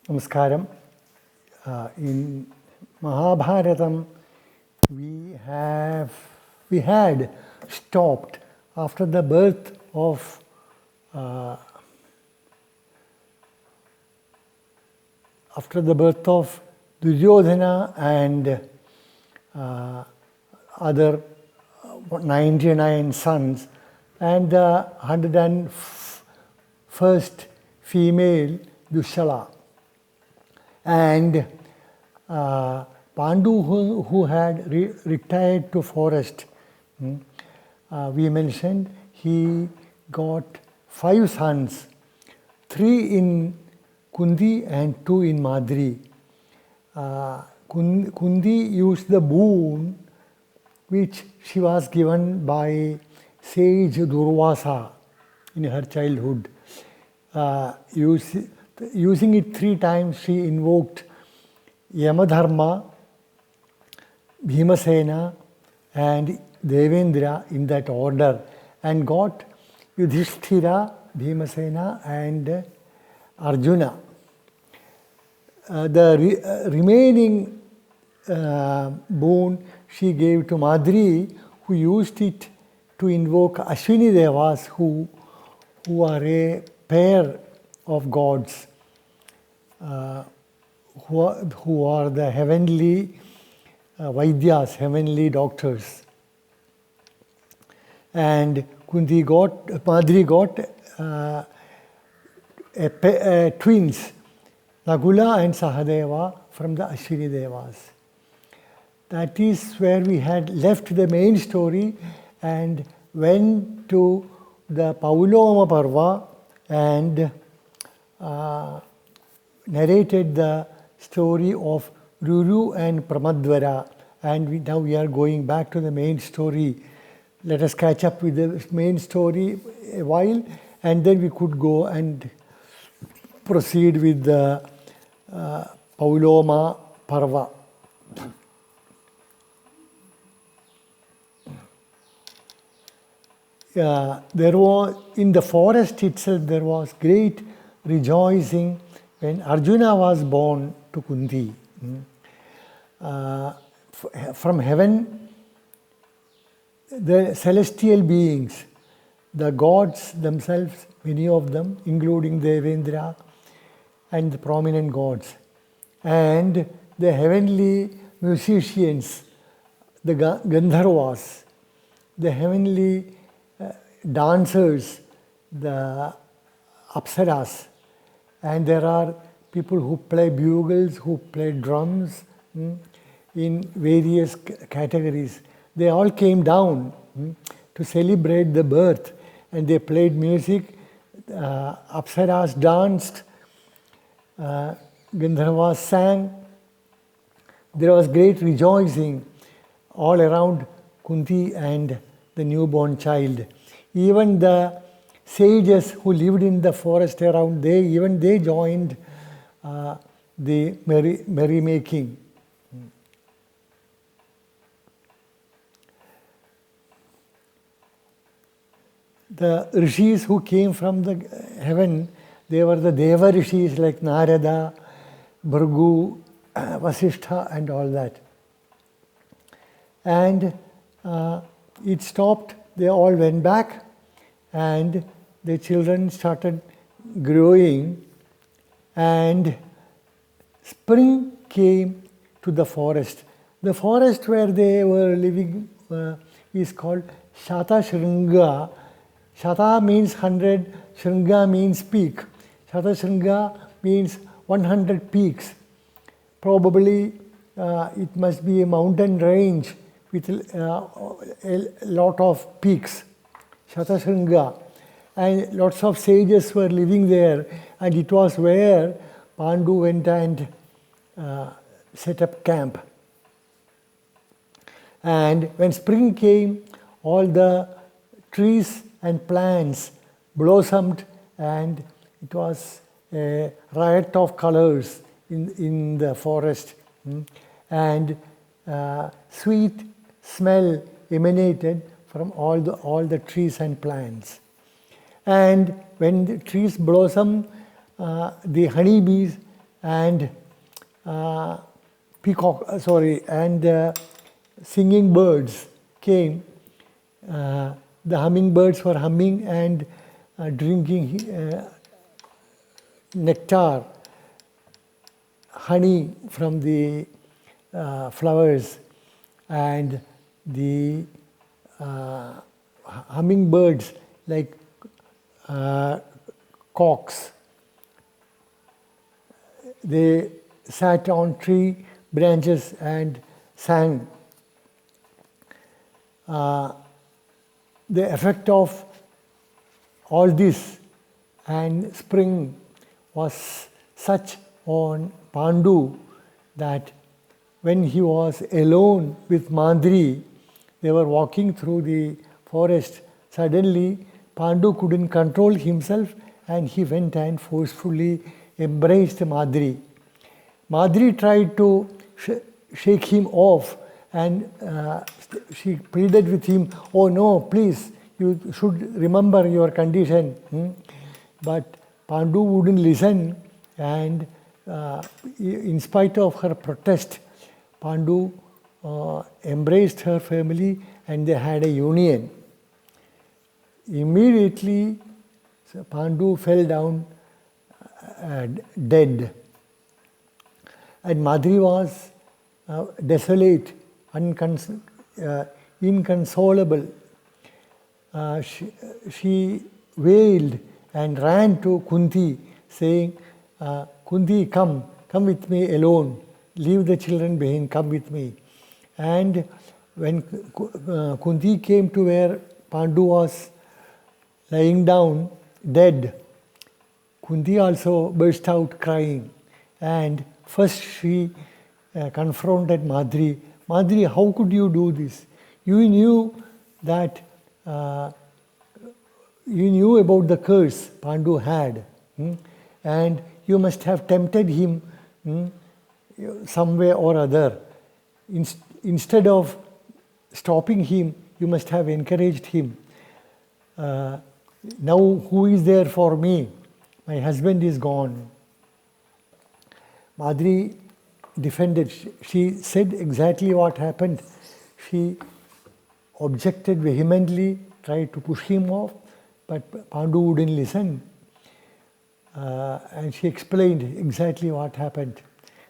Namaskaram. In Mahabharatam, we had stopped after the birth of Duryodhana and other 99 sons, and the 101st female Dushala. And Pandu, who had retired to forest, we mentioned he got 5 sons, 3 in Kundi and 2 in Madhuri. Kundi used the boon which she was given by sage Durvasa in her childhood. Using it 3 times, she invoked Yamadharma, Bhimasena and Devendra in that order, and got Yudhishthira, Bhimasena and Arjuna. The remaining boon she gave to Madhuri, who used it to invoke Ashwini Devas, who are a pair of gods, who are the heavenly Vaidyas, heavenly doctors. And Madhuri got twins, Nagula and Sahadeva, from the Ashwini Devas. That is where we had left the main story and went to the Pauloma Parva and narrated the story of Ruru and Pramadvara. And now we are going back to the main story. Let us catch up with the main story a while, and then we could go and proceed with the Pauloma Parva. There was, in the forest itself, there was great rejoicing when Arjuna was born to Kunti. From heaven, the celestial beings, the gods themselves, many of them, including Devendra and the prominent gods, and the heavenly musicians, the Gandharvas, the heavenly dancers, the Apsaras, and there are people who play bugles, who play drums in various categories. They all came down to celebrate the birth, and they played music. Apsaras danced, Gandharvas sang. There was great rejoicing all around Kunti and the newborn child. Even the sages who lived in the forest around, they joined the merrymaking. The rishis who came from the heaven, they were the Deva rishis like Narada, Bhrigu, Vasishtha and all that. And it stopped, they all went back, and the children started growing, and spring came to the forest. The forest where they were living is called Shata Shringa. Shata means 100, Shringa means peak. Shata Shringa means 100 peaks. Probably it must be a mountain range with a lot of peaks. Shata Shringa. And lots of sages were living there, and it was where Pandu went and set up camp. And when spring came, all the trees and plants blossomed, and it was a riot of colors in the forest. And sweet smell emanated from all the trees and plants. And when the trees blossom, the honeybees and singing birds came. The hummingbirds were humming and drinking nectar, honey from the flowers, and the hummingbirds, like cocks, they sat on tree branches and sang. The effect of all this and spring was such on Pandu that when he was alone with Madhuri, they were walking through the forest. Suddenly, Pandu couldn't control himself and he went and forcefully embraced Madhuri. Madhuri tried to shake him off, and she pleaded with him, "Oh no, please, you should remember your condition." But Pandu wouldn't listen, and in spite of her protest, Pandu embraced her family and they had a union. Immediately, Pandu fell down dead. And Madhuri was desolate, inconsolable. She wailed and ran to Kunti, saying, "Kunti, come with me alone. Leave the children behind, come with me." And when Kunti came to where Pandu was lying down dead, Kunti also burst out crying. And first she confronted Madhuri. "Madhuri, how could you do this? You knew that you knew about the curse Pandu had, and you must have tempted him some way or other. Instead of stopping him, you must have encouraged him. Now who is there for me? My husband is gone." Madhuri defended. She said exactly what happened. She objected vehemently, tried to push him off, but Pandu wouldn't listen. And she explained exactly what happened.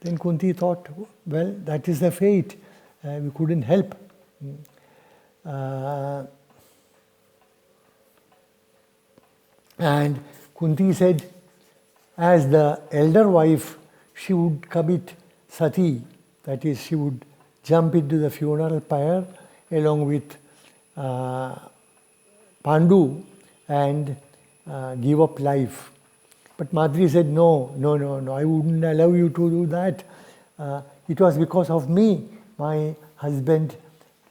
Then Kunti thought, well, that is the fate. We couldn't help. And Kunti said, as the elder wife, she would commit sati, that is, she would jump into the funeral pyre along with Pandu and give up life. But Madhuri said, no, I wouldn't allow you to do that. It was because of me my husband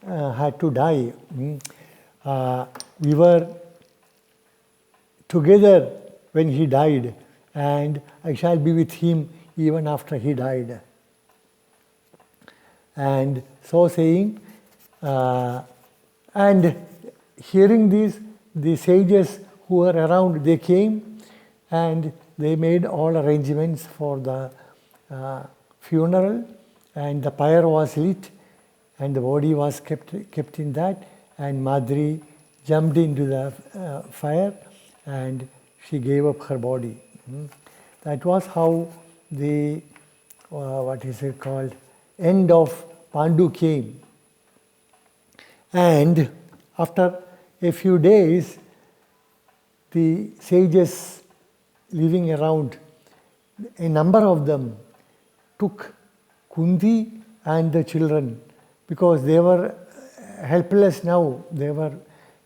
had to die. We were together when he died, and I shall be with him even after he died. And so saying, and hearing this, the sages who were around, they came and they made all arrangements for the funeral, and the pyre was lit and the body was kept in that, and Madhuri jumped into the fire and she gave up her body. That was how the, end of Pandu came. And after a few days, the sages living around, a number of them took Kunti and the children, because they were helpless now. They were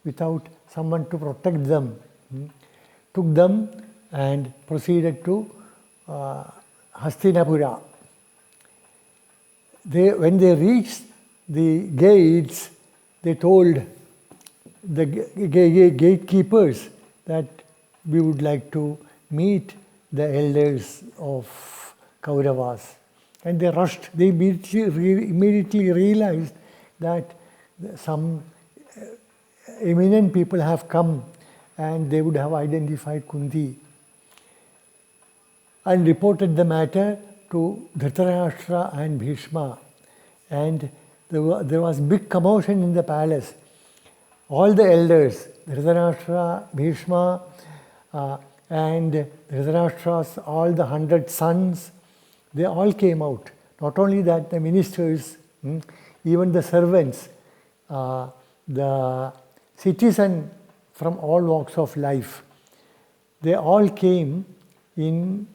without someone to protect them. Took them and proceeded to Hastinapura. When they reached the gates, they told the gatekeepers that we would like to meet the elders of Kauravas. And they rushed. They immediately realized that some eminent people have come and they would have identified Kunti. and reported the matter to Dhritarashtra and Bhishma. And there was big commotion in the palace. All the elders, Dhritarashtra, Bhishma, and Dhritarashtra's all the 100 sons, they all came out. Not only that, the ministers, even the servants, the citizen from all walks of life, they all came in,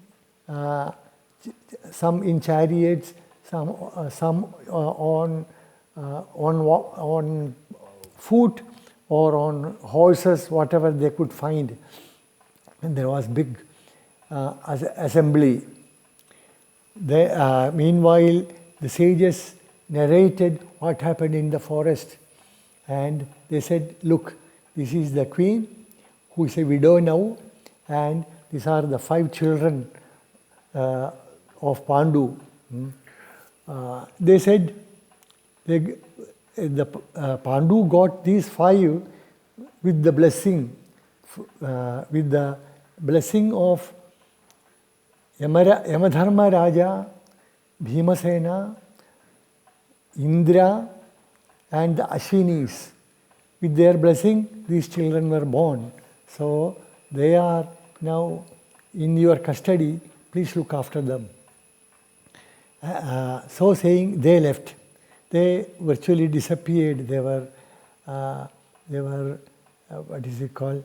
some in chariots, some on foot or on horses, whatever they could find. And there was big assembly. Meanwhile, the sages narrated what happened in the forest, and they said, look, this is the queen who is a widow now, and these are the 5 children of Pandu. They said Pandu got these 5 with the blessing of Yamadharma Raja, Bhimasena, Indra, and the Ashwinis. With their blessing, these children were born. So they are now in your custody. Please look after them. So saying, they left. They virtually disappeared. They were what is it called?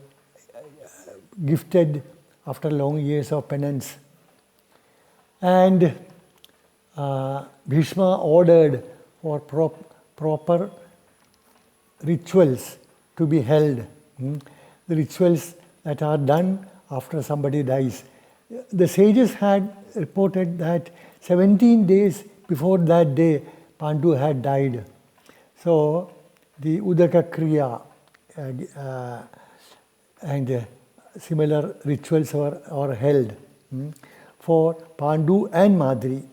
Gifted after long years of penance. And Bhishma ordered for proper rituals to be held. The rituals that are done after somebody dies. The sages had reported that 17 days before that day, Pandu had died. So the Udaka Kriya and similar rituals are held for Pandu and Madhuri.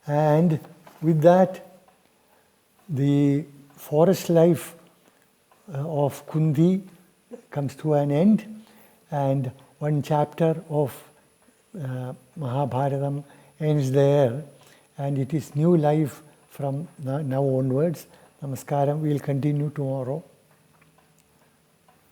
And with that, the forest life of Kundi comes to an end, and one chapter of Mahabharatam ends there, and it is new life from now onwards. Namaskaram. We will continue tomorrow.